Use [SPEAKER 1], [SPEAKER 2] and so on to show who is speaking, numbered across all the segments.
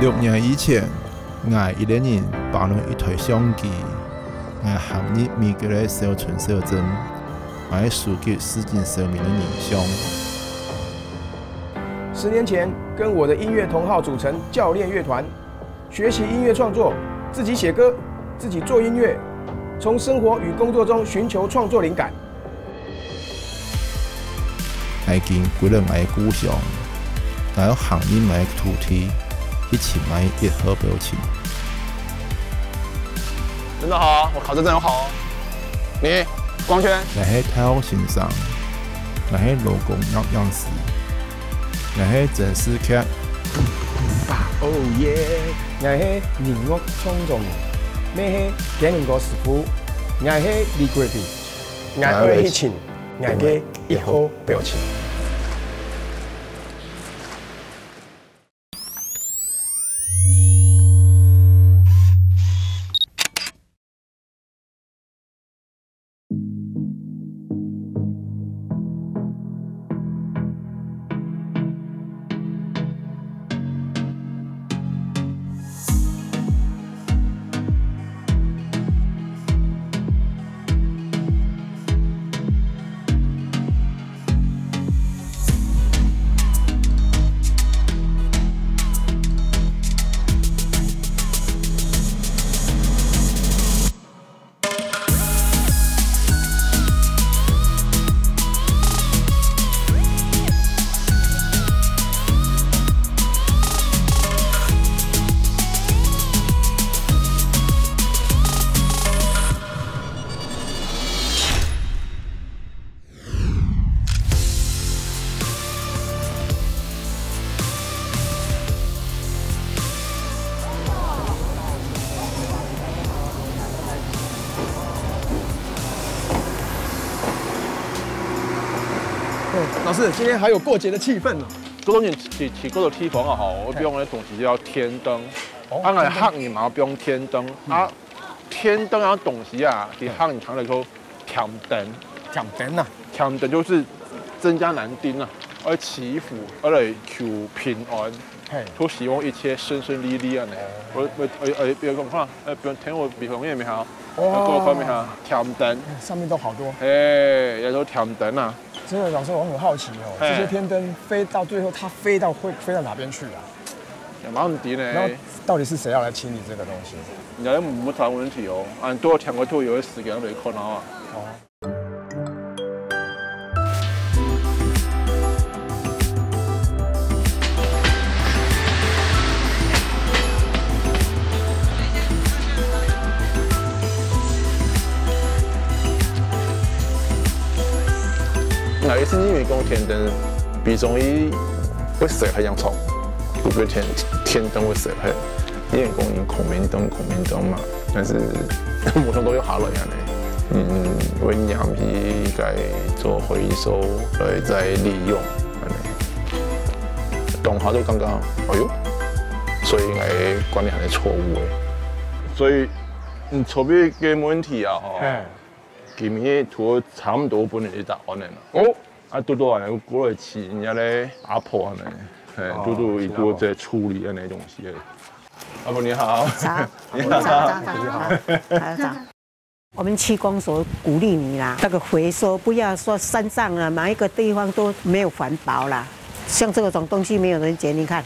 [SPEAKER 1] 6年以前，我一个人绑了一台相机，我行入每个的小村小镇，我收集市井小民的影像。
[SPEAKER 2] 10年前，跟我的音乐同好组成教练乐团，学习音乐创作，自己写歌，自己做音乐，从生活与工作中寻求创作灵感。
[SPEAKER 1] 我经归了我的故乡，我要行入我的土地，一起我的一盒表情。
[SPEAKER 3] 真的好啊，我考试真的好哦。你光圈？
[SPEAKER 1] 我喺太后欣赏，我喺劳工样式，我喺正式剧。
[SPEAKER 2] 哦耶！我係音樂創作人，我係吉寧哥師傅，我係李國斌，我愛迄群我嘅一號表情。老师，今天还有过节的气氛呢。
[SPEAKER 3] 嗰種似嗰度地方啊，吼，我用嘅東西叫天燈。啊，我客人嘛，用天燈。啊，天燈啊東西啊，啲客人講嚟講添燈。
[SPEAKER 2] 添燈啊，
[SPEAKER 3] 添燈就是增加男丁啊，而祈福，而嚟求平安。都希望一切順順利利啊！我比如講看，比如聽我比方嘢咪好，各方面哈，添燈。
[SPEAKER 2] 上面都好多。
[SPEAKER 3] 有時添燈啊。
[SPEAKER 2] 真的，老师，我很好奇哦，这些天灯飞到最后，它会飞到哪边去啊？
[SPEAKER 3] 也冇問題呢。
[SPEAKER 2] 然後到底是誰要來清理這個東西？
[SPEAKER 3] 你有冇啥問題哦？按多添個土有嘅時間未可能啊。那也是因為講天燈，比中醫會射係洋葱，不過天燈會射係，因為講因孔明燈嘛，但是網上都有下來嘅呢，會讓佢該做回收來再利用，當下都剛剛，哎呦，所以我觀念係錯誤嘅，所以錯別嘅問題啊，今年圖差唔多本嚟就答案嚟啦。哦，啊多多人過來吃人家咧阿婆啊呢，多多一多在處理的那東西。阿婆你好。
[SPEAKER 4] 早。你好。我們區公所鼓勵你啦，那個回收不要說山上啊，哪一個地方都沒有環保啦。像這種東西沒有人撿，你看。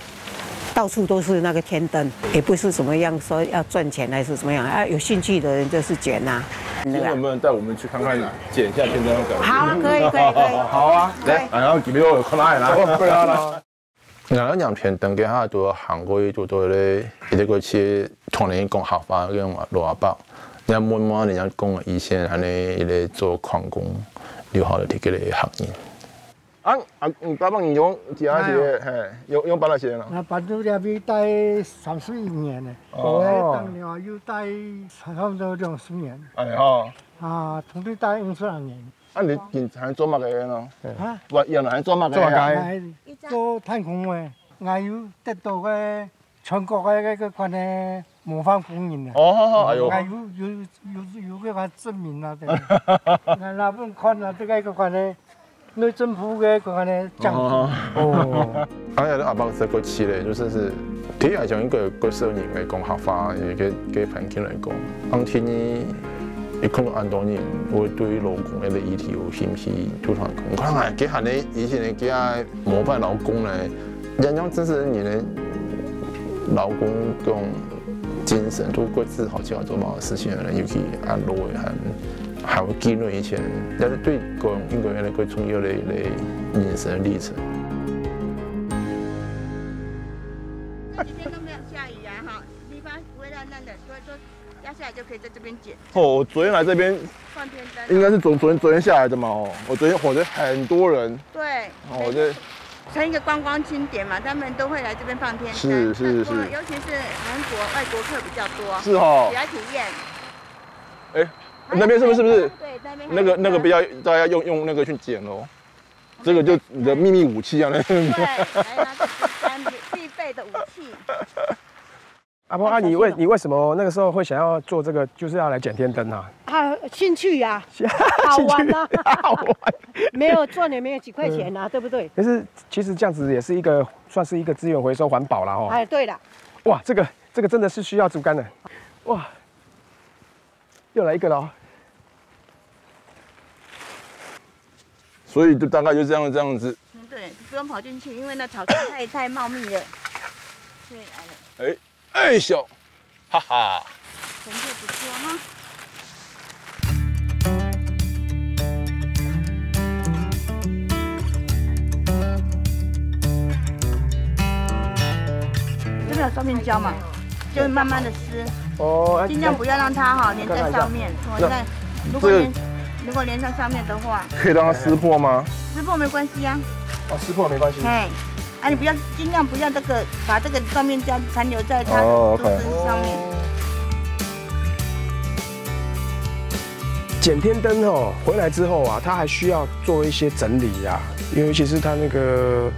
[SPEAKER 4] 到處都是那個天燈，也不是怎麼樣說要賺錢還是怎麼樣啊，有興趣的人就是撿呐。
[SPEAKER 3] 今天能不能帶我們去看看撿一下天燈的感覺？
[SPEAKER 4] 好，可以。
[SPEAKER 3] 好啊，來，然後今天我看哪裡啦？不要啦。我講天燈嘅下都韓國做到咧，一個去同人講合法嘅話羅阿伯，人家慢慢人家講以前係咧一個做礦工留下嚟嘅啲客人。爸爸，你用幾多鞋？用八多鞋啦？
[SPEAKER 5] 我搬到這邊待31年了，我當年又待差不多20年。啊，從頭待52年。
[SPEAKER 3] 啊，你現在做乜嘅呢？
[SPEAKER 5] 啊，
[SPEAKER 3] 我原來做乜嘅？
[SPEAKER 5] 做太空嘅，我有得到個全國嘅嗰個呢模範工人啊。
[SPEAKER 3] 哦，哎呦。
[SPEAKER 5] 我有嗰個證明啊，我那邊看啊，這個呢。内政府嘅嗰個降
[SPEAKER 3] 哦，阿伯在個市咧，就算是第一講一個少年嘅講合法嘅環境嚟講，當天呢，你看到很多人會對勞工嘅議題有興趣，就同講，可能幾下你以前嘅幾下模範勞工咧，人樣真是你嘅勞工嗰種精神，都各自好像做某個事情咧，尤其按落嘅還有經歷以前，但是對個人應該係一個重要的人生歷程。
[SPEAKER 6] 這幾天都沒有下雨啊，哈，地方不會爛爛的，所以說壓下來就可以在這邊撿。
[SPEAKER 2] 哦，我昨天來這邊
[SPEAKER 6] 放天燈，
[SPEAKER 2] 應該是昨天下來的嘛哦，我昨天火車很多人。
[SPEAKER 6] 對，
[SPEAKER 2] 哦，我這
[SPEAKER 6] 成一個觀光景點嘛，他們都會來這邊放天燈。
[SPEAKER 2] 是，
[SPEAKER 6] 尤其是韓國外國客比較多。
[SPEAKER 2] 是哦。
[SPEAKER 6] 喜愛體驗。
[SPEAKER 2] 哎，那邊是不是？
[SPEAKER 6] 對，
[SPEAKER 2] 那個不要，大家用那個去撿哦。這個就你的秘密武器啊！對，來拿必備的武器。
[SPEAKER 7] 阿婆啊，你為什麼那個時候會想要做這個，就是要來撿天燈啊？
[SPEAKER 4] 啊，興趣呀，好玩啊，好玩，沒有賺也沒有幾塊錢啊，對不對？
[SPEAKER 7] 可是其實這樣子也是一個算是一個資源回收環保啦哦。
[SPEAKER 4] 哎，對了，
[SPEAKER 7] 哇，這個真的是需要竹竿的，哇，又來一個了哦。
[SPEAKER 2] 所以就大概就這樣子。
[SPEAKER 6] 對，不用跑進去，因為那草地太茂密了。對，來了。
[SPEAKER 2] 哎小，哈哈。
[SPEAKER 6] 成績不錯哈。這邊有雙面膠嘛，就慢慢的撕。哦。盡量不要讓它哈粘在上面。如果粘上面的話，
[SPEAKER 2] 可以讓它撕破嗎？
[SPEAKER 6] 撕破沒關係呀。
[SPEAKER 7] 哦，撕破沒關係。
[SPEAKER 6] 嘿，啊，你不要盡量不要把這個雙面膠殘留在它竹子上面。
[SPEAKER 7] 撿天燈哦，回來之後啊，它還需要做一些整理呀，尤其是它那個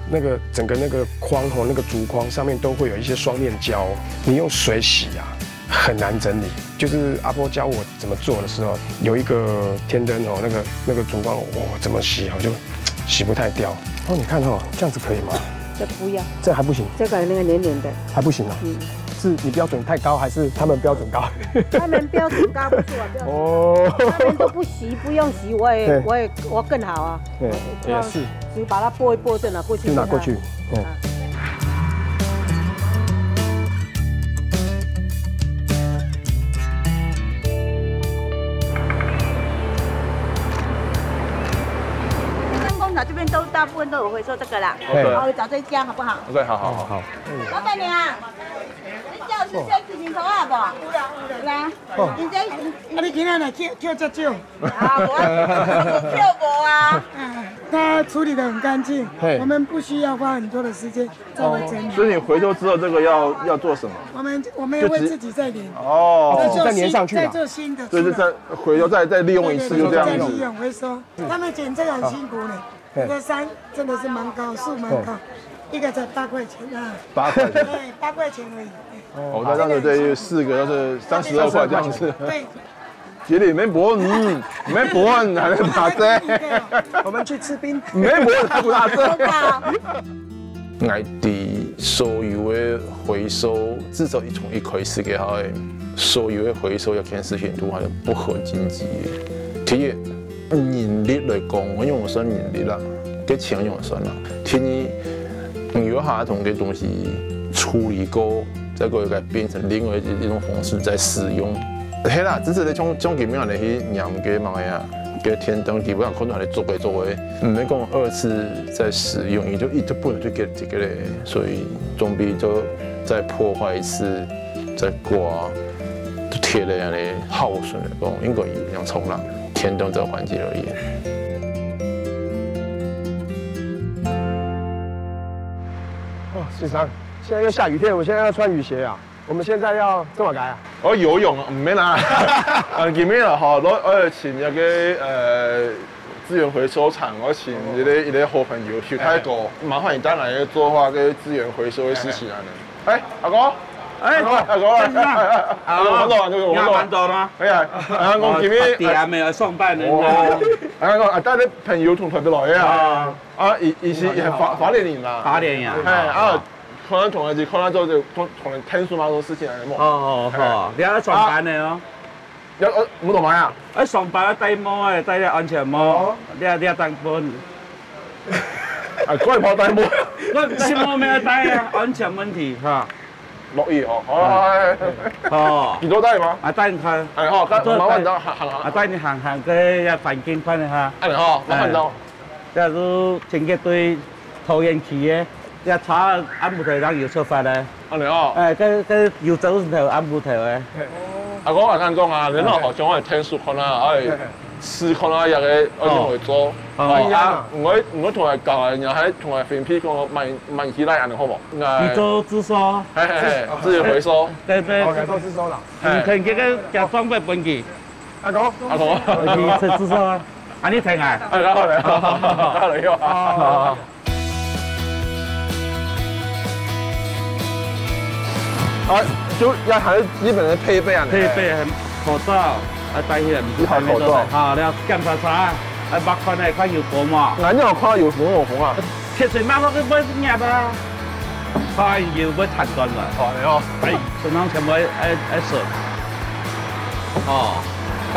[SPEAKER 7] 整個那個框哦，那個竹框上面都會有一些雙面膠，你用水洗啊，很難整理。就是阿婆教我怎麼做的時候，有一個天燈哦，那個竹框，哇，怎麼洗就洗不太掉。哦，你看哦，這樣子可以嗎？
[SPEAKER 4] 這不要，
[SPEAKER 7] 這還不行。
[SPEAKER 4] 這個那個黏黏的
[SPEAKER 7] 還不行啊。是你標準太高，還是他們標準高？
[SPEAKER 4] 他們標準高，不是我標準高。哦，他們都不洗，不用洗，我更好啊。
[SPEAKER 7] 對，也是。
[SPEAKER 4] 只把它撥一撥就拿過去。
[SPEAKER 7] 就拿過去。嗯。
[SPEAKER 6] 這邊都大部分都有回收這個啦，我會找這家好不好
[SPEAKER 2] ？OK， 好。
[SPEAKER 6] 老闆娘，你叫是先自行頭啊不？有啦。你這，
[SPEAKER 5] 你今天來跳這酒。
[SPEAKER 6] 啊，我跳過啊。
[SPEAKER 5] 他處理得很乾淨，我們不需要花很多的時間再會整理。
[SPEAKER 2] 所以你回收之後，這個要做什麼？
[SPEAKER 5] 我們會自己再粘。
[SPEAKER 2] 哦，
[SPEAKER 7] 自己再粘上去。
[SPEAKER 5] 再做新的。
[SPEAKER 2] 就是再回收再利用一次，就這樣子。
[SPEAKER 5] 再利用回收，他們撿這個很辛苦呢。這個山真的是蠻高，樹蠻高，一個才8塊錢啊。8塊錢。對，8塊錢而已。
[SPEAKER 2] 哦，那這樣子對4個就是32塊這樣子。
[SPEAKER 5] 對。
[SPEAKER 2] 姐你免搬，免搬，還能打折。
[SPEAKER 7] 我們去吃冰。
[SPEAKER 2] 免搬，還不打折。外地所有的回收，至少從一開始嘅話，所有的回收一件事情都係不合經濟嘅。第一。人力來講，我用算人力啦，嘅錢用算啦。第二，有下同嘅東西處理過，再過嚟變成另外一種方式再使用。係啦，只是你從基本上嚟去驗嘅嘛呀，嘅天燈基本上可能係做嘅，唔係講2次再使用，你就一直不能去給這個咧，所以總比就再破壞一次再掛，就貼嚟樣嚟耗損嚟講，應該要重啦。天燈這個環節而言。
[SPEAKER 7] 哦，市長，現在又下雨天，我現在要穿雨鞋啊。我們現在要這麼改啊？
[SPEAKER 2] 我游泳唔免啦，見面啦，嗬，我請一個資源回收廠，我請一個好朋友去泰國，麻煩你帶來做下個資源回收的事情啊。哎，阿哥，
[SPEAKER 3] 哎，講啦，我講就我講到啦。哎呀，我見面
[SPEAKER 8] 點咪上班呢？
[SPEAKER 3] 我帶啲朋友同台北來啊，以前法聯人啦。
[SPEAKER 8] 法聯人。
[SPEAKER 3] 係可能同人可能就同人聽說某種事情係冇。
[SPEAKER 8] 哦，你喺上班呢？哦。
[SPEAKER 3] 有冇同埋啊？
[SPEAKER 8] 喺上班戴帽誒，戴安全帽，你戴半。
[SPEAKER 3] 嗰係冇戴帽。
[SPEAKER 8] 我先冇咩戴啊，安全問題嚇。
[SPEAKER 3] 落雨哦，哦，幾多戴嘛？
[SPEAKER 8] 戴你看，
[SPEAKER 3] 係麻煩到行，
[SPEAKER 8] 戴你行嘅一環境翻嚟嚇。
[SPEAKER 3] 麻煩到。
[SPEAKER 8] 即係都清潔對拖延期嘅，一查按部頭人要出發咧。跟要走頭按部頭嘅。
[SPEAKER 3] 我話聽講啊，你嗱學長我係聽說看啦，試看下日嘅我點去做。我同佢教人又喺同佢分批講問起來人好冇？
[SPEAKER 8] 你做自收，
[SPEAKER 3] 自己回收。
[SPEAKER 8] 對，
[SPEAKER 7] 做自收啦。
[SPEAKER 8] 你看這個假裝備本機。
[SPEAKER 3] 阿哥，
[SPEAKER 8] 你做自收啊？啊，你聽啊？
[SPEAKER 3] 嚟啊！就要還是基本的配備啊？
[SPEAKER 8] 配備口罩，戴起來唔知係咩都好，你檢查查，擘開嚟看有火嘛？
[SPEAKER 3] 眼睛我看到有紅啊！
[SPEAKER 8] 鐵水擘開佢唔入啊！看要唔彈斷啦？係，順當全部順。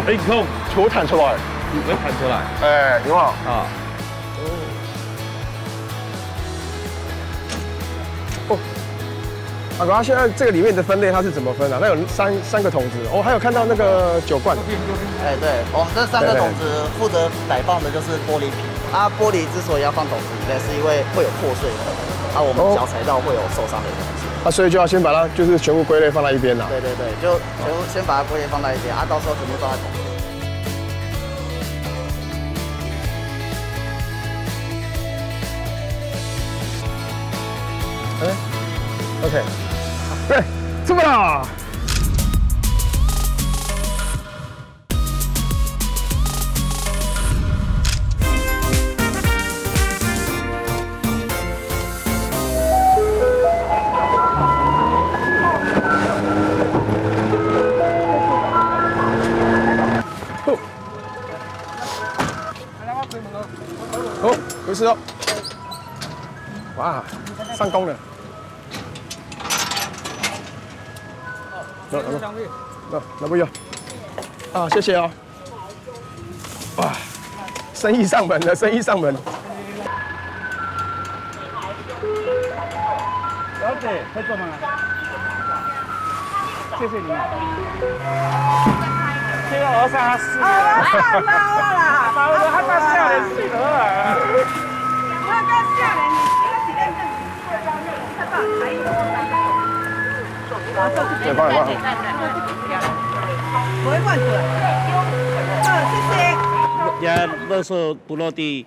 [SPEAKER 8] 你空
[SPEAKER 3] 全部彈出來，
[SPEAKER 8] 唔會彈出來。
[SPEAKER 3] 有啊。
[SPEAKER 7] 阿哥，现在这个里面的分类它是怎么分啊？它有三个桶子，还有看到那个酒罐。
[SPEAKER 9] 对，我们这3个桶子负责摆放的就是玻璃瓶。玻璃之所以要放桶子里面，是因为会有破碎的，我们脚踩到会有受伤的东西。
[SPEAKER 7] 所以就要先把它就是全部归类放在一边啦。
[SPEAKER 9] 对，就全部先把它归类放在一边，到时候全部装在桶子。
[SPEAKER 7] OK。对，出发啦！好，没事哦。哇，上工了。那不用谢谢哦。哇，生意上门了，生意上门。
[SPEAKER 8] 小姐，在做吗？谢谢你。这个我上4年。老了，还到少年岁了。我到少年，我是认真过教育，他到还有。
[SPEAKER 3] 对，帮你。
[SPEAKER 6] 不会乱做。谢谢。
[SPEAKER 8] 也垃圾不落地，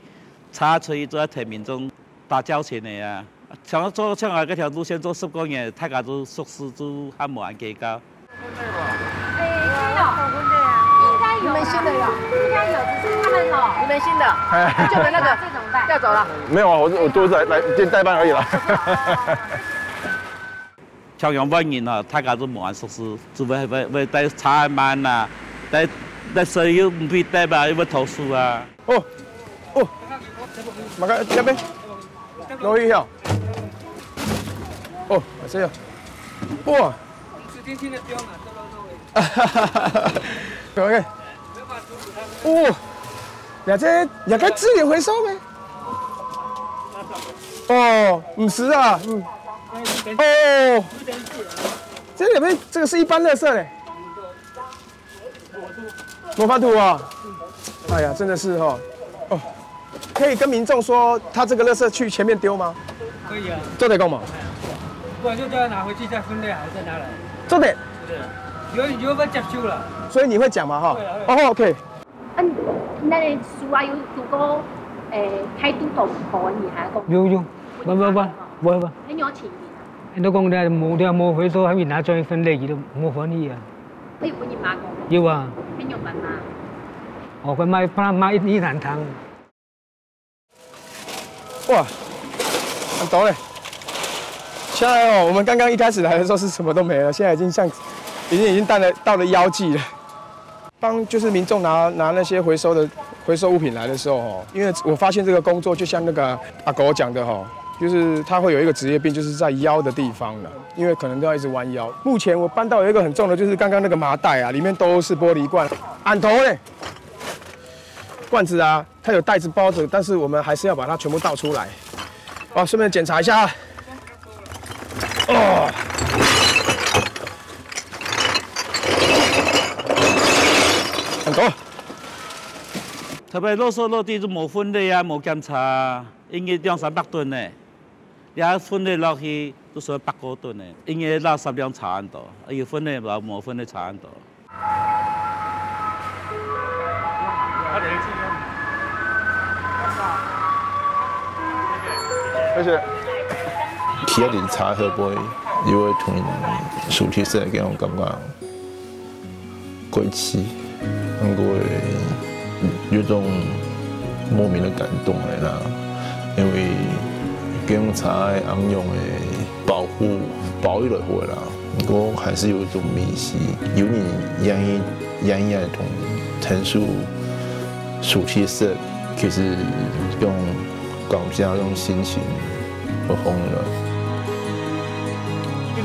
[SPEAKER 8] 查出去都要替民众打交钱的呀。像我这条路线做10公里，大家都熟悉，都还没按计较。
[SPEAKER 6] 应该有，你们新的有，应该有，只是他们你们新的，旧的那个调走了。
[SPEAKER 3] 没有啊，我都是来今天代班而已啦。
[SPEAKER 8] 像用本人啊，大家都冇按熟悉，只會帶查慢啦，帶所有唔必帶吧，要投訴啊。
[SPEAKER 7] 馬家一杯，攞一條。這個，哇！
[SPEAKER 10] 今天的標嘛，都
[SPEAKER 7] OK。又該資源回收咩？唔是啊，这里面这个是一般垃圾嘞，模范土啊！哎呀，真的是可以跟民众说，他这个垃圾去前面丢吗？
[SPEAKER 10] 可以啊。
[SPEAKER 7] 做得够吗？
[SPEAKER 10] 不然就叫他拿回去再分类，还是再拿来。
[SPEAKER 7] 做得。
[SPEAKER 10] 有份接收了。
[SPEAKER 7] 所以你会讲嘛哈？OK。
[SPEAKER 11] 那你书啊有如果態度都唔好，你還講？
[SPEAKER 10] 有，不。
[SPEAKER 11] 很有錢。
[SPEAKER 10] 你都講冇回收，喺面拿再分類，佢都冇分類啊。
[SPEAKER 11] 佢有本人買過？
[SPEAKER 10] 有啊。
[SPEAKER 11] 很有本嘛？
[SPEAKER 10] 佢買一籃糖。
[SPEAKER 7] 哇，很多嘞。现在哦，我们刚刚一开始来的时候是什么都没了，现在已经到了腰际了。帮就是民众拿那些回收物品来的时候哦，因为我发现这个工作就像那个阿狗讲的哈，就是他会有一个职业病，就是在腰的地方了，因为可能都要一直弯腰。目前我搬到有一个很重的，就是刚刚那个麻袋啊，里面都是玻璃罐，俺头嘞，罐子啊，它有袋子包着，但是我们还是要把它全部倒出来。哦，顺便检查一下。哦。很多。
[SPEAKER 12] 特别垃圾落地就冇分类啊，冇检查，应该200-300吨呢。也分类落去都说100多吨呢，应该垃圾量差很多，要分类冇分类差很多。
[SPEAKER 3] 谢谢。
[SPEAKER 1] 起一年差好杯，因为同熟悉式嘅我感觉贵气，不过有种莫名的感动的啦，因为给用茶的安用的保育落去啦，不过还是有一种迷失，有你养的同陈述熟悉式，其实用感觉用心情和红了。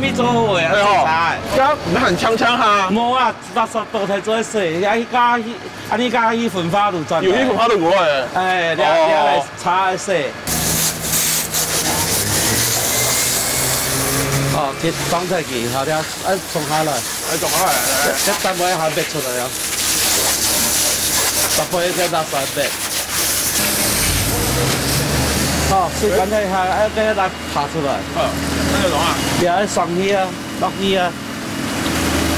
[SPEAKER 12] 咪做好诶，啊！
[SPEAKER 3] 咁唔很呛哈。
[SPEAKER 12] 冇啊，垃圾倒摕做洗，啊！你家去焚化炉转。
[SPEAKER 3] 有去焚化炉过诶。
[SPEAKER 12] 哎，你来擦洗。哦，佢放出去，好啲，冲下来。
[SPEAKER 3] 冲下来。
[SPEAKER 12] 一等我一下逼出来啊！搭配一个垃圾袋。好，先等一下，俾一嚟爬出来。
[SPEAKER 3] 那个什么？
[SPEAKER 12] 你喺上去啊，落去啊，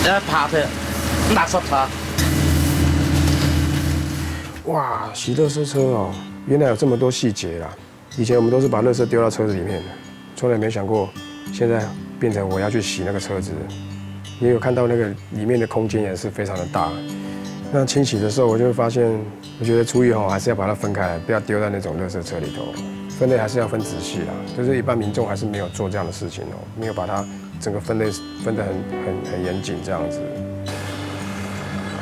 [SPEAKER 12] 一爬去，垃圾车。
[SPEAKER 7] 哇，洗垃圾车哦，原来有这么多细节啦！以前我们都是把垃圾丢到车子里面的，从来没想过现在变成我要去洗那个车子。也有看到那个里面的空间也是非常的大。那清洗的时候，我就会发现，我觉得厨余还是要把它分开来，不要丢在那种垃圾车里头。分类还是要分仔细啦，就是一般民众还是没有做这样的事情哦，没有把它整个分类分得很严谨这样子。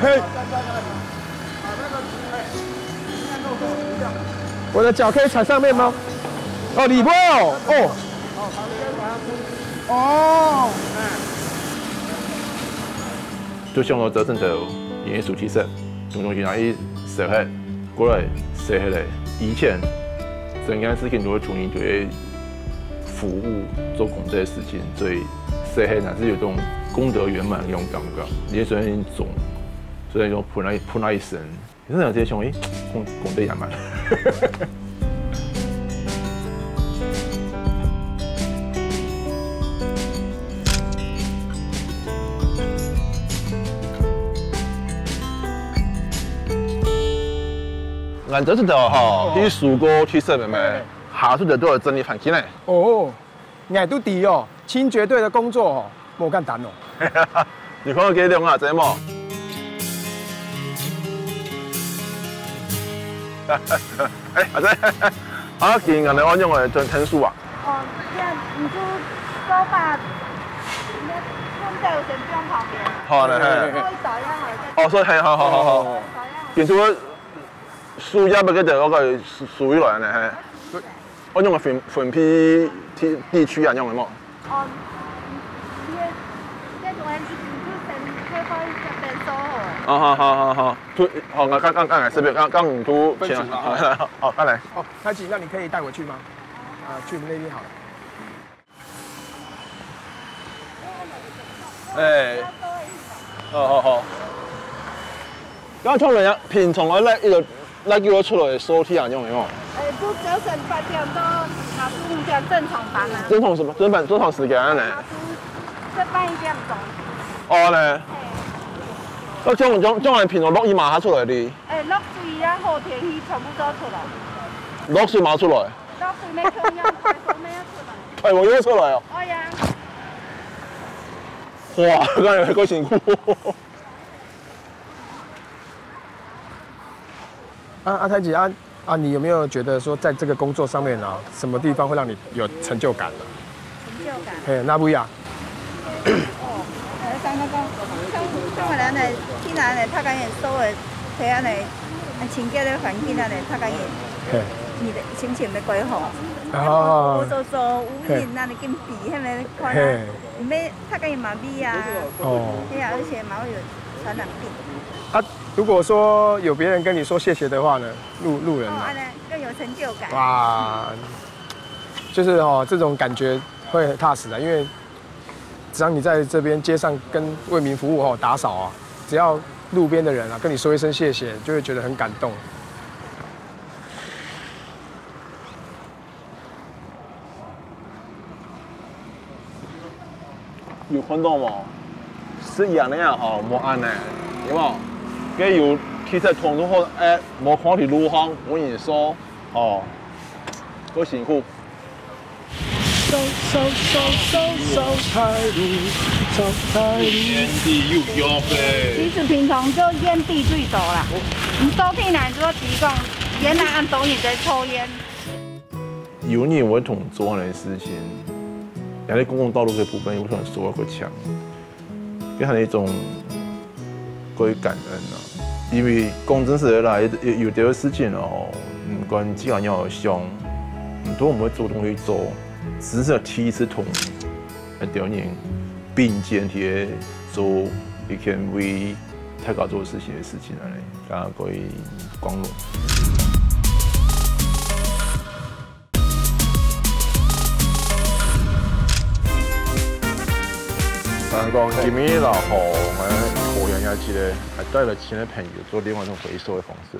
[SPEAKER 7] 嘿，我的脚可以踩上面吗？哦，里波哦，哦，
[SPEAKER 3] 就像我责任头，因为熟悉式，用东西拿去洗黑，过来洗黑嘞，以前。整件事情都会处理，就会服务做工这些事情，所以洗黑还是有种功德圆满那种感觉。你虽然总，虽然说喷那一身，可是有些兄弟功德圆满。俺这次的哈，去树哥去设妹妹，下出的都有整理环境嘞。
[SPEAKER 7] 哦，俺都底哦，亲绝对的工作哦，莫干谈哦。
[SPEAKER 3] 你看我几两啊，知冇？哎，阿仔，啊，见人哋安用嚟做听书啊？
[SPEAKER 6] 哦，这样你就手把放在我身边旁边。
[SPEAKER 3] 好嘞，係。哦，所以係，好。變咗。樹葉嗰度嗰個屬於來呢，係我用個分批地區啊，用嘅麼？哦，
[SPEAKER 6] 這種係先開一隻便所好。
[SPEAKER 3] 哦，好，好，我剛來這邊，剛唔都前，好，剛來。
[SPEAKER 7] 哦，開啟，那你可以帶我去嗎？啊，去那邊好。
[SPEAKER 3] 哎，好。剛從人家平從來咧，一路。那叫我出來收體啊，用沒有？
[SPEAKER 6] 都早晨8點到下午5點正常班啊。
[SPEAKER 3] 正常什麼？正常時間呢？
[SPEAKER 6] 即半1點鐘。
[SPEAKER 3] 哦咧。我將來平常落雨馬下出來的。
[SPEAKER 6] 落水啊，好天氣全部都出來。
[SPEAKER 3] 落水馬出來。
[SPEAKER 6] 落水沒出來，台風沒有出來。
[SPEAKER 3] 台風有出來哦。
[SPEAKER 6] 哎呀。
[SPEAKER 3] 哇，那也夠辛苦。
[SPEAKER 7] 阿太姐你有没有觉得说，在这个工作上面啊，什么地方会让你有成就感呢？
[SPEAKER 6] 成就感。
[SPEAKER 7] 嘿，那不一样。
[SPEAKER 6] 哦，像那个，像我咱来去哪来，他讲也收的，睇下来，清洁的环境啊来，他讲也，你的心情要改好。哦。做污染那里跟比，迄个看啊，唔咩，他讲也麻痹啊。哦。对啊，而且毛有传染病。
[SPEAKER 7] 啊，如果说有别人跟你说谢谢的话呢，路人。
[SPEAKER 6] 哦，更有成就感。
[SPEAKER 7] 哇，就是哦，这种感觉会很踏实的，因为只要你在这边街上跟为民服务哦，打扫啊，只要路边的人啊跟你说一声谢谢，就会觉得很感动。
[SPEAKER 3] 有看到冇？是一样的呀，吼，冇安呢，有冇？佢有其實同路後，冇看條路況，冇人說，哦，好辛苦。
[SPEAKER 8] 走台路，烟蒂又有呗。
[SPEAKER 6] 其實平常就煙蒂最多啦，唔多聽人說提供，原來按島人在抽煙。
[SPEAKER 1] 有你會同做呢事情，然後公共道路嘅部分有可能收個強，俾佢一種嗰啲感恩啊。因為公正時來有啲事情哦，唔管既然要想，很多我們會主動去做，只是第一次同啲人並肩去做一件為大家做事情嘅事情嚟，大家可以光榮。
[SPEAKER 3] 但講今年老好，我桃園有一次咧，係帶了新的朋友做另外一種回收的方式。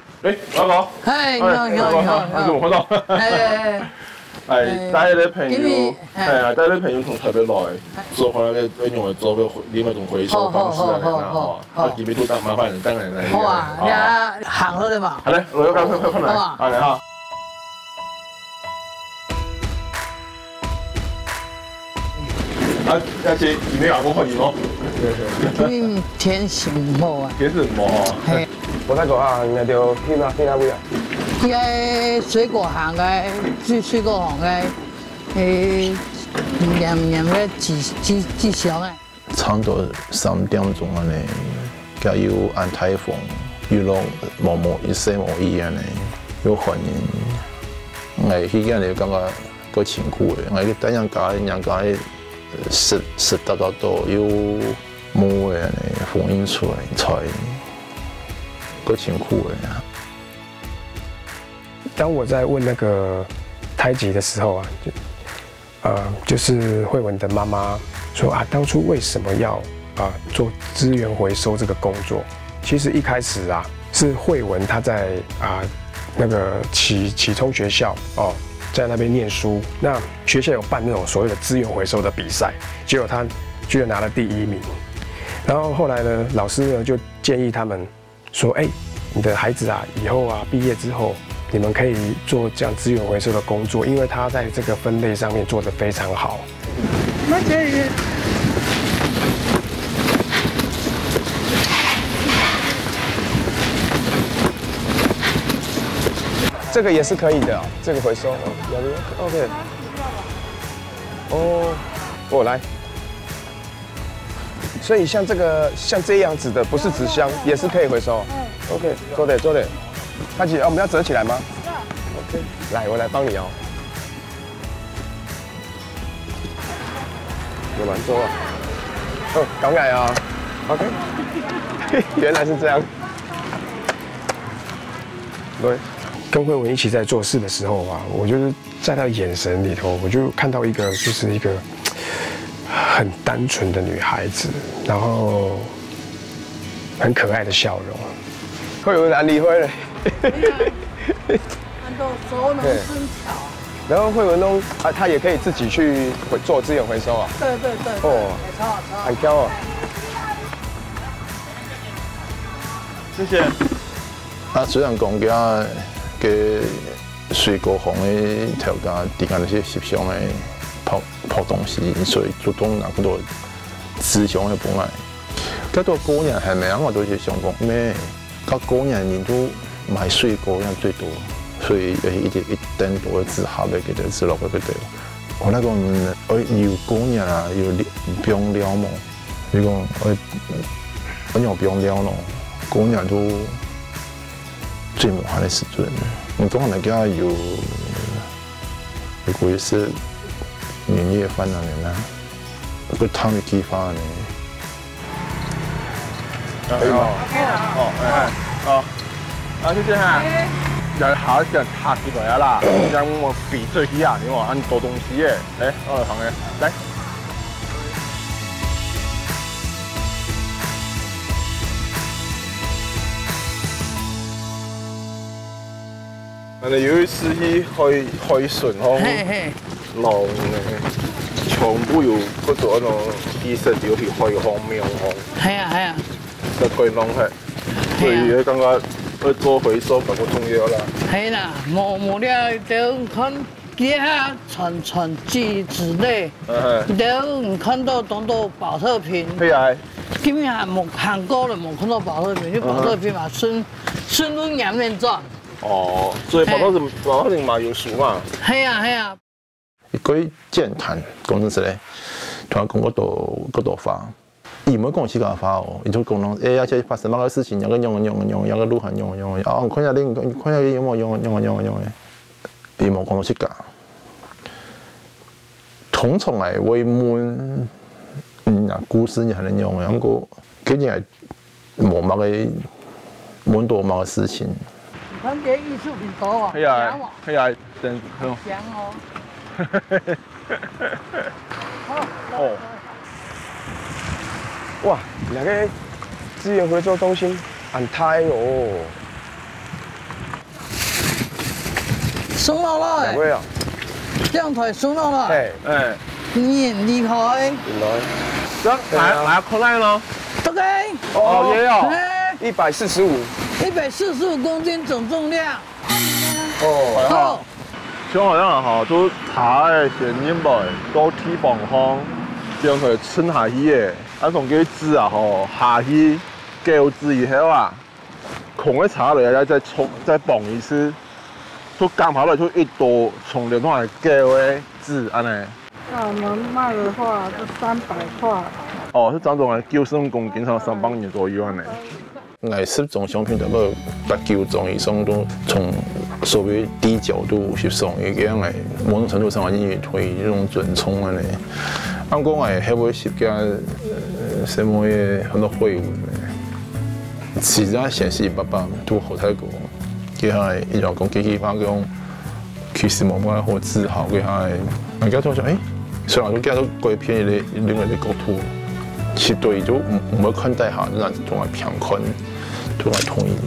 [SPEAKER 3] 老闆，
[SPEAKER 13] 係，你好，
[SPEAKER 3] 你好，係帶啲朋友，係啊，帶啲朋友從台北來，做翻嘅用嚟做個另外一種回收方式啊，啊，今年都得麻煩你等人嚟。
[SPEAKER 13] 好啊，你行咗你嘛？
[SPEAKER 3] 係咧，我有間快嚟，係嚟嚇。啊，一次今年阿公可以咯。
[SPEAKER 13] 天時唔好啊。
[SPEAKER 3] 天時唔好啊。
[SPEAKER 13] 係。
[SPEAKER 7] 我睇過啊，那條去哪位啊？
[SPEAKER 13] 去個水果行嘅，水果行嘅，念嘅志祥嘅。
[SPEAKER 1] 差唔多3點鐘安尼，加有按颱風，遇落一些無意安尼，有反應，我迄個你感覺個辛苦嘅，我等人家實得到有冇嘅反映出來，才個辛苦嘅。
[SPEAKER 7] 當我在問那個胎吉的時候啊，就是慧文的媽媽說啊，當初為什麼要做資源回收這個工作？其實一開始啊，是慧文她在那個啟聰學校哦，在那邊念書，那學校有辦那種所謂的資源回收的比賽，結果她居然拿了第1名。然後後來呢，老師呢就建議他們說，哎，你的孩子啊，以後啊畢業之後，你們可以做這樣資源回收的工作，因為他在這個分類上面做得非常好。
[SPEAKER 8] 那可以。
[SPEAKER 7] 這個也是可以的，這個回收，OK。哦，我來。所以像這樣子的，不是紙箱，也是可以回收。OK， 做的。太吉，我們要折起來嗎 ？OK， 來，我來幫你哦。有蠻多啊。哦，搞矮啊。OK， 原來是這樣。對。跟慧文一起在做事的時候啊，我就是在她的眼神裡頭，我就看到一個就是一個很單純的女孩子，然後很可愛的笑容。慧文難離開了。
[SPEAKER 13] 很多熟能生巧。
[SPEAKER 7] 然後慧文東她也可以自己去做資源回收啊。
[SPEAKER 13] 對。哦，超。
[SPEAKER 7] 很驕傲。
[SPEAKER 3] 謝謝。
[SPEAKER 1] 雖然講嘅水果行嘅條件，啲間那些實上嘅拋東西，所以主動拿好多資源嘅本來。嗰度個人係咪啊？我都係想講咩？個人人都買水果人最多，所以一定多嘅紙盒嘅佢哋紙落去佢哋。
[SPEAKER 3] 我那个有工业啦，有不用了嘛。你讲我用不用了咯，工业都最麻烦的时阵。我当然家有过一些年夜饭啊，你呢？个汤的激发呢？
[SPEAKER 14] 謝謝嚇。又下一隻拍住嚟啊啦，有我比最起啊，你話按多東西嘅，嚟我嚟行嘅，嚟。我哋有一次去海順康浪嘅，全部有嗰度嗰種意識表去海康廟康。係啊。就佢弄係，所以感覺。去做回收比較重要啦。
[SPEAKER 13] 係啦，冇了就看其他傳記之類，都看到當到保特瓶。係啊。基本上冇韓國人冇看到保特瓶，因為保特瓶嘛順路兩面轉。哦，所以保特瓶嘛有數嘛。係啊。
[SPEAKER 3] 佢健談工程師咧，同我講嗰度花。伊唔會講自家發哦，伊就講啷，而且發生乜個事情，有個用，有個路行用，啊，看下你有冇用嘅，伊冇講到自家。通常嚟會滿，故事你係能用嘅，咁個佢係冇乜嘅，滿多乜嘅事情。
[SPEAKER 13] 睇嘅藝術品多啊，
[SPEAKER 14] 係啊，真好。哦。
[SPEAKER 7] 哇，那個資源回收中心很大哦。
[SPEAKER 13] 送落來。
[SPEAKER 7] 哪位啊？
[SPEAKER 13] 將台送落來。你厲害。
[SPEAKER 14] 這哪可來咯？
[SPEAKER 13] 這個。
[SPEAKER 7] 哦，也有。145。
[SPEAKER 13] 145公斤總重量。
[SPEAKER 14] 哦。像好像哈，都茶嘅現金幣都提磅方，將佢稱下去嘅。啊，從佢紙啊，吼下去膠紙以後啊，空嘅茶嚟再綁一次，都剛好嚟就一多從連同係膠嘅紙安尼。
[SPEAKER 5] 那我們賣的話就300塊。
[SPEAKER 14] 哦，是這種嘅90公斤上300元左右安尼。
[SPEAKER 3] 藝術種商品就個89種以上都從所謂低角度去送，一個樣嘅某種程度上已經推這種準衝安尼。啱講係喺會設計什麼嘢很多廢物嘅，實在顯示爸爸都好太過，佢係一種講機化嗰種，其實冇乜好自豪嘅係，人家就想上來都見到嗰片嘅另外嘅角度，絕對就唔會看待下，嗱仲係平均，都係同意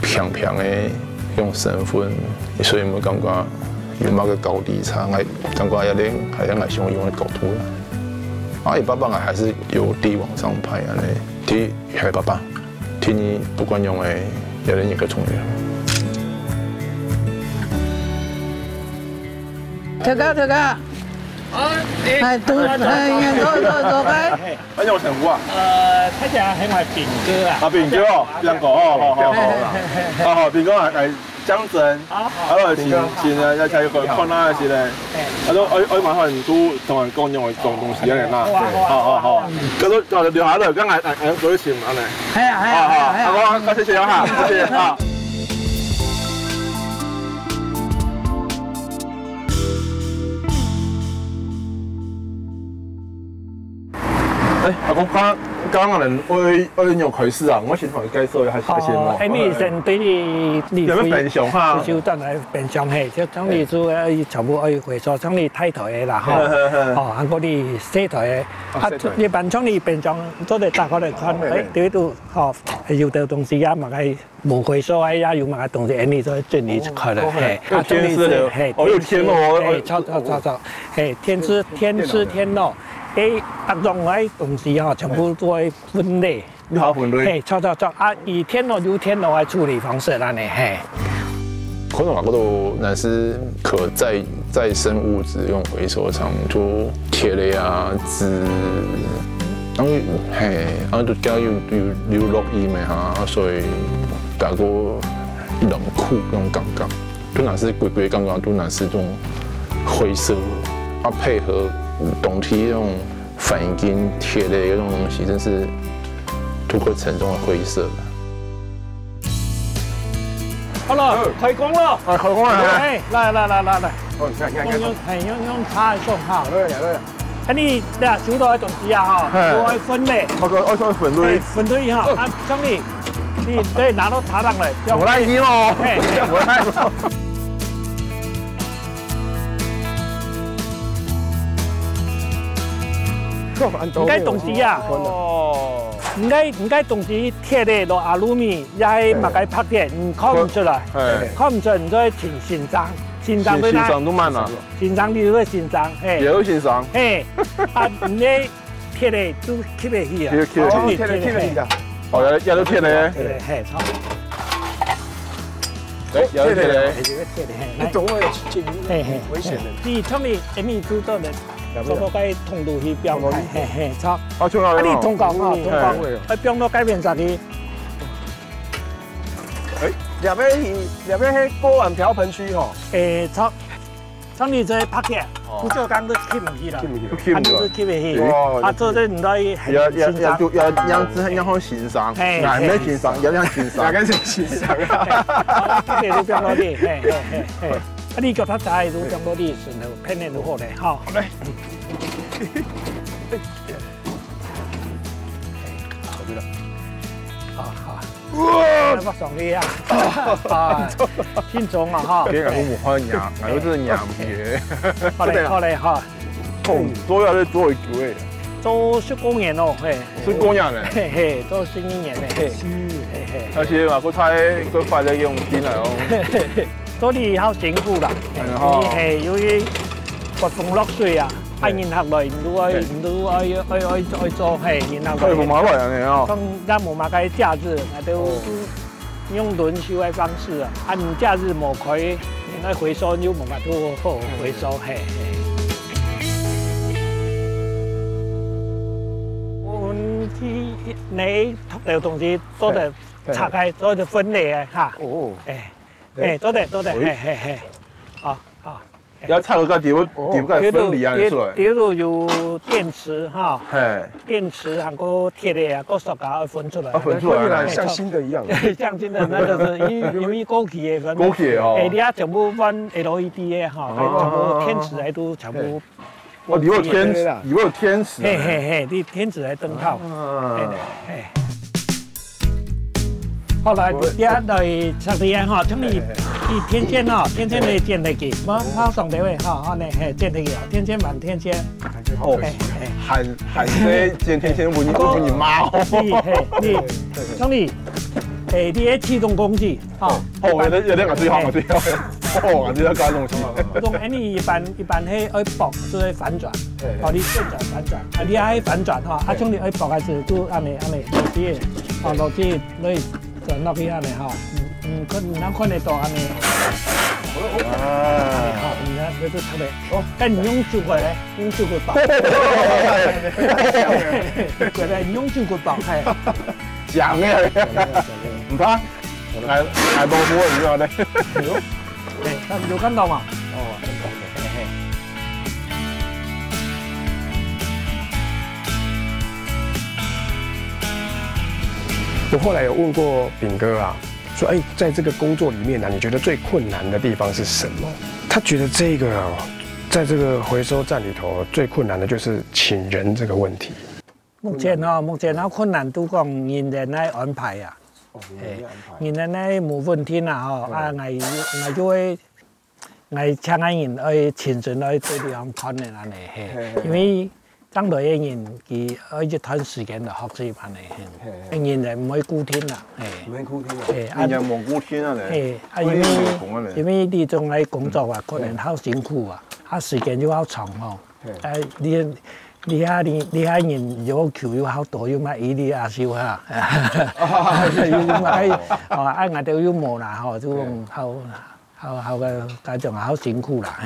[SPEAKER 3] 平嘅用身份，所以唔會感覺。有某個高低差，我感覺有啲係因為想用嘅角度啦。阿姨爸爸還是由低往上排安尼，啲係爸爸，啲你不管用嘅有啲一個重要。
[SPEAKER 13] 條家，係做嘅。
[SPEAKER 14] 乜有成戶啊？
[SPEAKER 8] 睇下係咪邊個啊？
[SPEAKER 14] 啊邊個哦，邊個哦，好，邊個係。江鎮，前啊，一齊去看啦嗰時咧，我買可能都同人講用嚟做東西嚟啦。好，咁都就聊下啦，今日做啲錢嚟。
[SPEAKER 13] 係啊，
[SPEAKER 14] 好，多謝嚇，謝謝啊。阿公剛個人愛用佢試啊，我先同佢介紹一下先喎。
[SPEAKER 8] 你先對你
[SPEAKER 14] 有咩分享下？
[SPEAKER 8] 就等來分享係，即係你做全部愛回收，將你睇台嘅啦，哦，嗰啲寫台嘅，一般將你分享做嚟大家嚟看，對到哦有啲東西啊，嘛係冇回收啊，也有嘛東西，你再整理出來係。
[SPEAKER 14] 有天絲的，哦有天哦，
[SPEAKER 8] 錯，係天絲天咯。各種嘅東西啊，全部都係分類。
[SPEAKER 14] 要分類。
[SPEAKER 8] 錯啊！以天然有天然嘅處理方式啦，你係。
[SPEAKER 3] 可能嗰度那是可再生物質用回收廠做鐵類啊、紙，然後都加有流落去咪嚇，所以大個冷酷嗰種感覺，都那是鬼感覺，都那是種灰色。啊配合冬天那种反应跟铁的那种东西，真是突破沉重的灰色。
[SPEAKER 8] 好了，开工了。
[SPEAKER 3] 啊，开工了！
[SPEAKER 8] 哎，来。
[SPEAKER 7] 哦，你看，
[SPEAKER 8] 用叉送哈。对。啊，你俩手头的东西啊哈，都爱分类。
[SPEAKER 14] 我想分类。
[SPEAKER 8] 分类哈，啊，兄弟，你得拿到茶档来。
[SPEAKER 14] 我来你咯。我来。
[SPEAKER 8] 唔該東西啊，唔該東西貼咧落阿魯米，也係物解拍嘅，唔看唔出來，看唔出唔再前欣賞，欣賞對啦，
[SPEAKER 14] 都慢啦，
[SPEAKER 8] 欣賞你會欣賞，
[SPEAKER 14] 也有欣賞，
[SPEAKER 8] 啊唔咧貼咧都貼得起啊，
[SPEAKER 7] 貼得起啊，
[SPEAKER 14] 哦也都貼咧，
[SPEAKER 8] 錯，
[SPEAKER 14] 誒有貼咧，
[SPEAKER 7] 你總會危險的，
[SPEAKER 8] 你從你你知道的。做到該通路去標開，錯。
[SPEAKER 14] 啊，仲有
[SPEAKER 8] 啊，你通講啊，通講，喺標到改變啥嘅？
[SPEAKER 7] 入邊波環調盆區吼。
[SPEAKER 8] 錯。從你這拍嘅，不做工都吸唔起啦，都吸唔起。啊，做這唔可以。
[SPEAKER 14] 要樣好欣賞，係咩欣賞？要樣欣賞，
[SPEAKER 7] 梗係欣賞啊！
[SPEAKER 8] 你都標到啲，啊，你腳踏踩都標到啲，順頭拼咧都好咧，好。好嘞。哇！我上嚟啊！天種啊哈！
[SPEAKER 14] 別人都冇開牙，我都真係牙唔嘢。
[SPEAKER 8] 好嚟哈！
[SPEAKER 14] 做下咧做一久誒。
[SPEAKER 8] 做19年咯，嘿。
[SPEAKER 14] 19年咧？
[SPEAKER 8] 嘿嘿，做11年咧，嘿。
[SPEAKER 14] 而且話佢睇佢快啲用錢嚟哦。
[SPEAKER 8] 做啲好辛苦啦，係由於刮風落水啊。係然後來唔愛做係，然後來。
[SPEAKER 14] 冇馬來人嚟啊！
[SPEAKER 8] 咁冇馬嘅假日，都用輪休嘅方式啊。按假日冇開，應該回收又冇法都好回收係。我們你學到東西都得拆開，都得分類嘅嚇。哦。都得，係。好。
[SPEAKER 14] 要拆嗰個點解分離啊？出來。
[SPEAKER 8] 比如有電池哈，電池還有鐵的啊，個塑膠分出來。
[SPEAKER 14] 分出來，
[SPEAKER 7] 像新的一樣。
[SPEAKER 8] 像新的，那就是因為過期的分。
[SPEAKER 14] 過期哦。
[SPEAKER 8] 你啊全部分 LED 的哈，全部天池喺度全部。
[SPEAKER 14] 哦，裡面有天池。
[SPEAKER 8] 你天池喺燈泡。後來第二類實驗哈，從你天線哈，天線你剪得幾？我上台位哈，我呢剪得幾？天線滿天線。
[SPEAKER 14] 哦，喊說剪天線，問你媽哦。
[SPEAKER 8] 你從你你啲啟動工具哈。
[SPEAKER 14] 哦，有啲最好，最好。哦，你要搞東西。
[SPEAKER 8] 嗰種你一般係愛駁，就係反轉。哦，你旋轉反轉，啊你愛反轉哈，啊從你愛駁開始都安尼，落啲，哦落啲你。轉落去安尼哈，能看得到安尼。好，你看這就出來。哦，但你用手過來，用手過綁。過來，你用手過綁，係。
[SPEAKER 14] 講嘅，唔怕，係冇火唔要咧。
[SPEAKER 8] 有看到嗎？哦，
[SPEAKER 7] 我後來有問過炳哥啊，說哎，在這個工作裡面呢，你覺得最困難的地方是什麼？他覺得這個啊，在這個回收站裡頭最困難的就是請人這個問題。
[SPEAKER 8] 目前困難都講人員來安排啊，人員來冇問題啦吼，啊我就會請人去親自來對地方看的安尼嘿，因為。當代嘅人，佢喺一段時間就學習翻嚟，人就唔可以固定啦，
[SPEAKER 14] 唔可以固定，人就冇固定啊你，
[SPEAKER 8] 因為呢種喺工作啊，可能好辛苦啊，啊時間又好長哦，你下人要求又好多，要乜呢啲啊少嚇，要乜啊我哋要磨啦，嗬，就好嘅，嗰種好辛苦啦，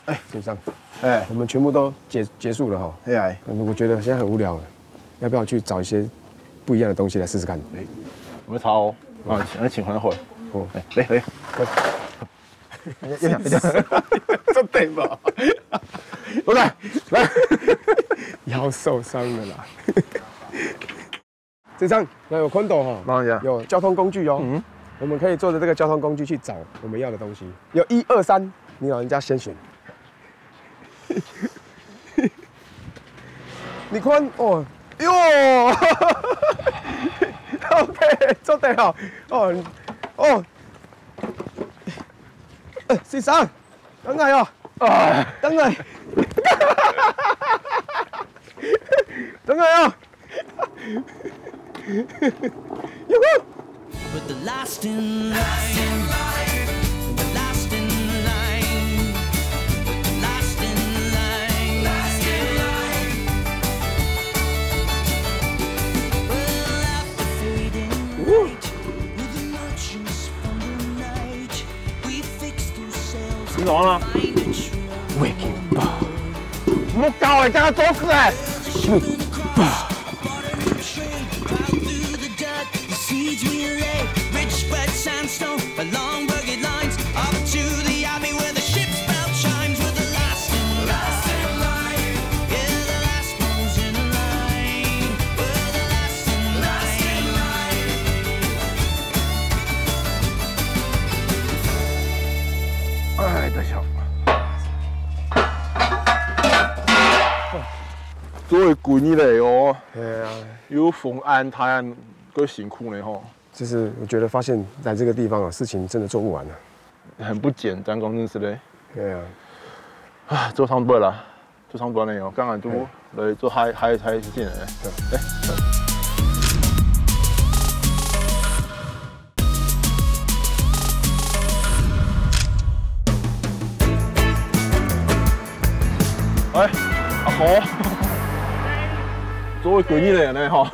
[SPEAKER 7] 哎，先生。我們全部都結束了哈。我覺得現在很無聊了，要不要去找一些不一樣的東西來試試看？
[SPEAKER 14] 我們炒哦，請回來會。哦，嚟，
[SPEAKER 7] 真對吧？
[SPEAKER 3] 我来，
[SPEAKER 7] 腰受伤了啦。这张那有宽斗哈，有交通工具哦。我们可以坐着这个交通工具去找我们要的东西。有1、2、3，你老人家先选。你宽哦，哟 ，OK， 做得好哦。先生，等下哟，等下，等下哟。哟呼！
[SPEAKER 15] But the last in line, the last in line, the last in line, last in line. Well, after fading light, with the merchants from the night, we fixed ourselves.
[SPEAKER 3] 你怎么了？
[SPEAKER 7] 胃病吧？
[SPEAKER 3] 我搞的这个做事哎。
[SPEAKER 15] Seeds we lay, rich red sandstone, along rugged lines, up to the abbey where the ship's bell chimes. With the last in line, yeah, the last one's in line. We're the last in line.
[SPEAKER 3] 哎，等一下。作为闺女嘞哦，
[SPEAKER 7] 对啊，
[SPEAKER 3] 有逢安泰安。 够辛苦呢吼，
[SPEAKER 7] 就是我觉得发现来这个地方啊，事情真的做不完了，
[SPEAKER 3] 很不简单，讲真是嘞。
[SPEAKER 7] 对啊，
[SPEAKER 3] 啊，做上班啦，做上班嘞哦，刚刚都来做嗨进来。哎，阿婆。 作为闺女的呢哈，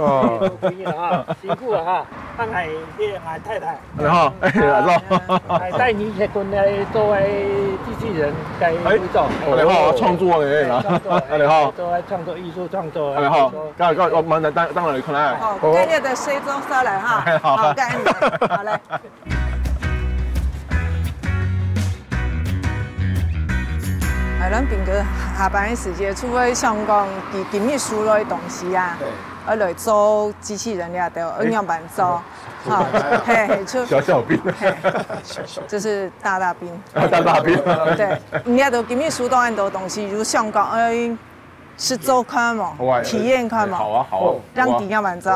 [SPEAKER 8] 闺女哈，辛苦了哈，俺系俺太太。
[SPEAKER 3] 你好，哎，来坐。
[SPEAKER 8] 带你结婚来作为机器人该会做。
[SPEAKER 3] 你好，创作的啦。你好，
[SPEAKER 8] 作为创作艺术创作。
[SPEAKER 3] 你好，刚我们当然你看来。
[SPEAKER 6] 好，今日的水中烧来哈。好，感恩你，好嘞。 咱平常下班的时间，除非像讲今日输了的东西啊，来做机器人了的，样板做，好，嘿，
[SPEAKER 3] 小兵，
[SPEAKER 6] 这是大兵，
[SPEAKER 3] 大兵，
[SPEAKER 6] 对，你也都今日输到很多东西，如香港是做看嘛，体验看嘛，
[SPEAKER 3] 好啊，
[SPEAKER 6] 让底样板做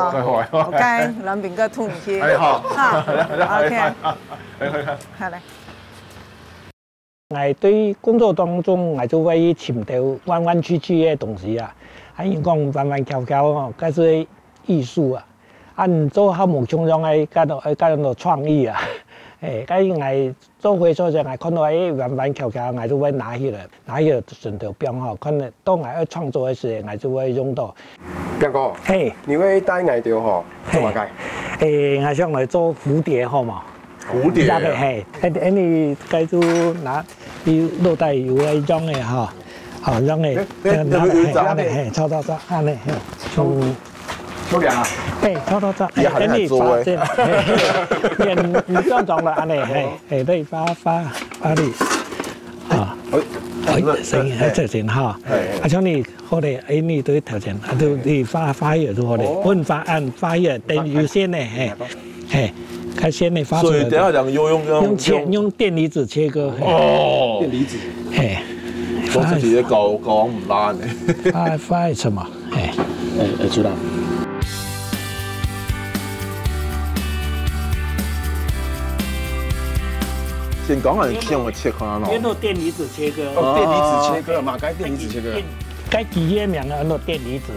[SPEAKER 6] ，OK， 咱平个吐你去，
[SPEAKER 3] 好
[SPEAKER 6] ，OK， 好嘞。
[SPEAKER 8] 我对工作当中，我就会寻到弯弯曲曲的东西啊，因讲弯弯翘翘哦，嗰是艺术啊。你做项目常常係加到創意啊，我做會所時，我看到彎彎翹翹，我就會拿起來順條邊吼，可能當我要創作的時候，我就會用到。
[SPEAKER 7] 邊個？嘿，你會帶我條吼做乜嘅？
[SPEAKER 8] 我想來做蝴蝶好嘛？
[SPEAKER 3] 蝴蝶，
[SPEAKER 8] 嘿，你繼續拿你落袋有嗰種嘅嗬，好種嘅，嘿，抽到咗，安尼，從
[SPEAKER 3] 抽涼啊？
[SPEAKER 8] 嘿，抽到咗，你發先，你裝裝啦，安尼，嘿，你發你，啊，這先哈，啊，像你好哋，你對條件，啊，都你發嘢都好哋，我發嘢，等於先咧，嘿。 看先你发出来，
[SPEAKER 3] 所以等下讲
[SPEAKER 8] 用电离子切割。
[SPEAKER 3] 哦，电离子。
[SPEAKER 8] 嘿，
[SPEAKER 3] 我自己搞唔烂嘅。
[SPEAKER 8] 发什么？嘿，
[SPEAKER 3] 知道。先讲下先用切开咯。
[SPEAKER 8] 用电离子切割。
[SPEAKER 7] 哦，电离子切割嘛，该电离子切割。
[SPEAKER 8] 该几页名啊，那电离子，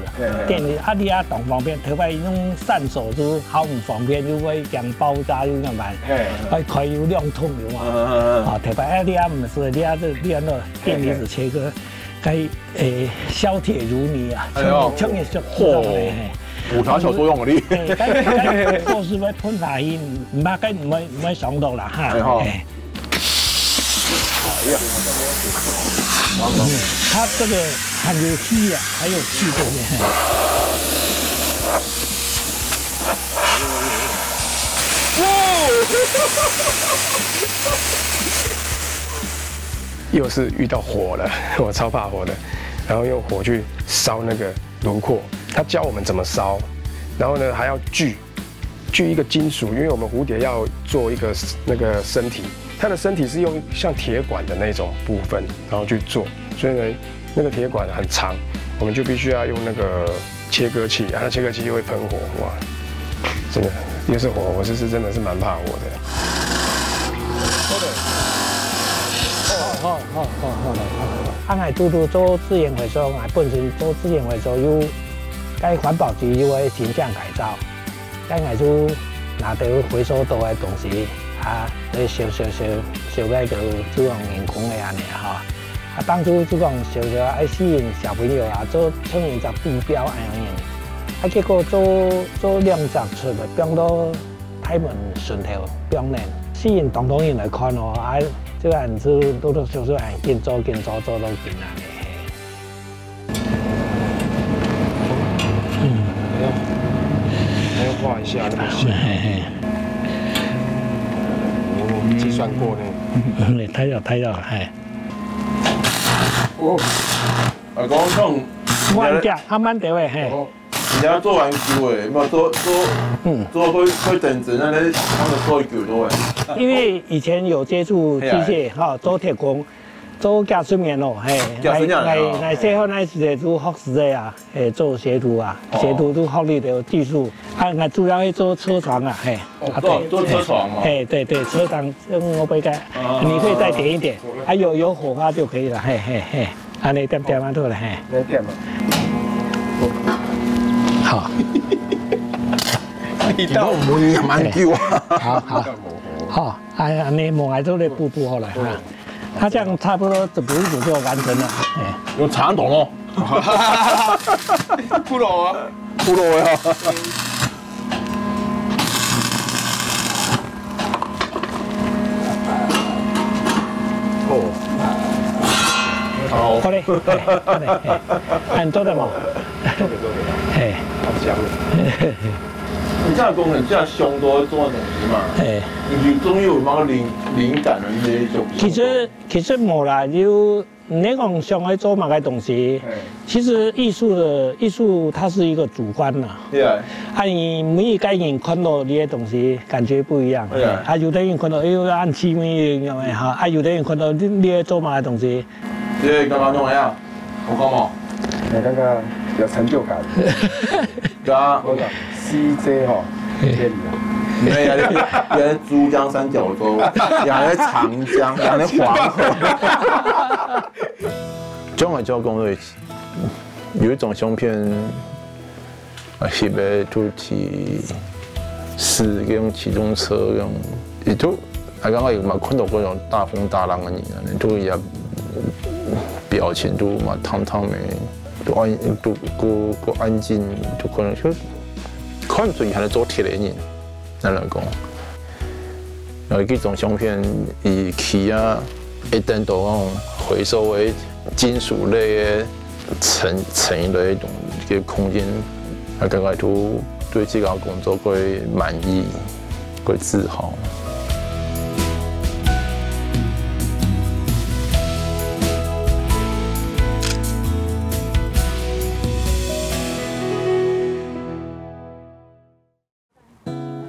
[SPEAKER 8] 你啊动方便，特别用散手就好唔方便，就会讲爆炸就咁办，可以有亮通有嘛，啊特别你啊唔是你啊那电离子切割，该削铁如泥啊，枪也是嚯，
[SPEAKER 3] 武侠小说用嗰
[SPEAKER 8] 啲，做事要喷下去，唔怕该唔会伤到啦哈。 它这个还有气啊，还有气这边。
[SPEAKER 7] 又是遇到火了，我超怕火的，然后用火去烧那个轮廓。他教我们怎么烧，然后呢还要锯一个金属，因为我们蝴蝶要做一个那个身体，它的身体是用像铁管的那种部分，然后去做，所以呢那个铁管很长，我们就必须要用那个切割器，然后切割器又会喷火，哇，真的又是火，我是真的是蛮怕火的。
[SPEAKER 8] 好。俺係做资源回收，俺本身做资源回收有，該環保局有個形象改造，咱係做拿到回收到嘅東西，你燒個就做用人工嘅安尼哈。當初就講燒愛吸引小朋友做成為一個地標安樣，結果做2集出嚟，變到太門順頭變呢，吸引當地人來看哦，這個人是多少少係做到見啊咧。
[SPEAKER 7] 还要画一下那个线，哦，计算过呢。
[SPEAKER 8] 你睇咗，係。
[SPEAKER 3] 哦，講從
[SPEAKER 8] 慢啲，慢慢啲喂，係。
[SPEAKER 3] 人家做完球誒，冇做佢整整那咧，他們做球多誒。
[SPEAKER 8] 因為以前有接觸機械，哈，做鐵工。做教書面咯，係，係細個那時都學時嘅啊，做學徒啊，學徒都學呢條技術，我主要係做車床啊，係，
[SPEAKER 3] 做車床嘛，
[SPEAKER 8] 對，車床，我俾個，你可以再點一點，有火花就可以了，你點啊都啦，
[SPEAKER 7] 你點啊，
[SPEAKER 8] 好，
[SPEAKER 3] 你都唔會慢叫啊，
[SPEAKER 8] 好，你望下都你補好來哈。它這樣差不多就完成了，
[SPEAKER 3] 用長筒哦，
[SPEAKER 7] 骷髏啊，
[SPEAKER 8] 好嘞，很多的嘛，
[SPEAKER 7] 好香。
[SPEAKER 3] 你這樣工人這樣凶多做東西嘛？你終於有冇靈感的呢種？
[SPEAKER 8] 其實冇啦，就你講想去做某個東西，其實藝術它是一個主觀啦。你每一個人看到呢啲東西感覺不一樣。有的人看到按氣味咁樣嚇，有的人看到你做某個東西。
[SPEAKER 3] 你剛剛弄呀？我講冇。
[SPEAKER 7] 你那個有成就感。
[SPEAKER 3] 我講。
[SPEAKER 7] CJ 哈，
[SPEAKER 3] 沒有，人珠江三角洲，人長江，人黃河。將來做工作，有一種相片，翕嘅都是嗰種騎重車嗰種，亦都剛剛有嘛看到嗰種大風大浪嘅人，都也表情都嘛燙燙嘅，都安靜，都可能就。看唔出伊係做鐵嘅人，咱來講。有幾種相片，伊起啊，一等到嗰回收嘅金屬類嘅成一類嘅空間，啊，感覺都對這個工作會滿意，會自豪。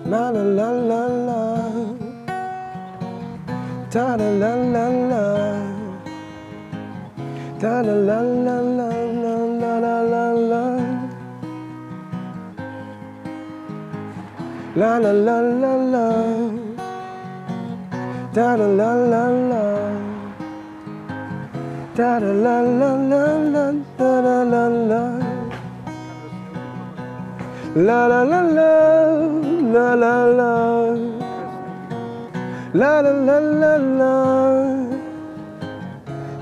[SPEAKER 7] 啦啦啦啦啦，哒啦啦啦啦，哒啦啦啦啦啦啦啦啦，啦啦啦啦啦，哒啦啦啦啦，哒啦啦啦啦啦，哒啦啦啦。La la la la, la la la, la la la la la,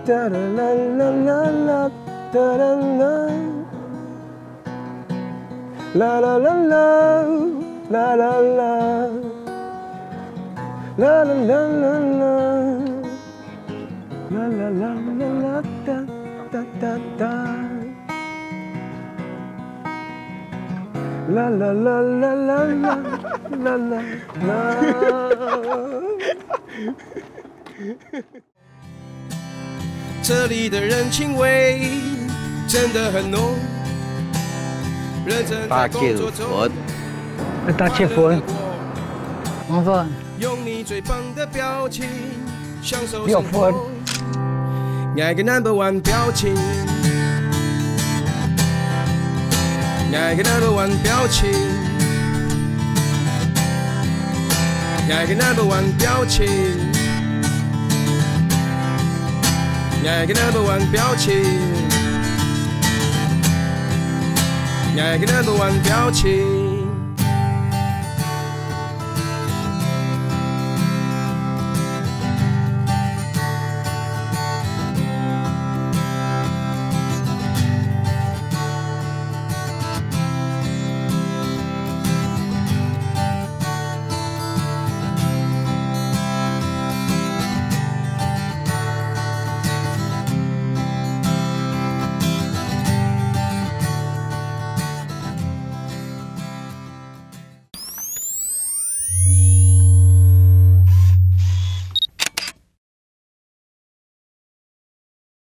[SPEAKER 7] da da la la la la, da da la, la la la la, la la la, la la la la la, la la la la la, da da da da. La la la la la la la la.
[SPEAKER 2] 这里的人情味真的很浓。认真在工作中，
[SPEAKER 10] 打结婚，5
[SPEAKER 13] 分，
[SPEAKER 2] 用你最棒的表情享受
[SPEAKER 10] 6
[SPEAKER 2] 生活
[SPEAKER 10] 分，
[SPEAKER 2] 爱个 No.1 表情，爱个 No.1 表情，爱个 No.1 表情，爱个 No.1 表情，爱个 No.1 表情。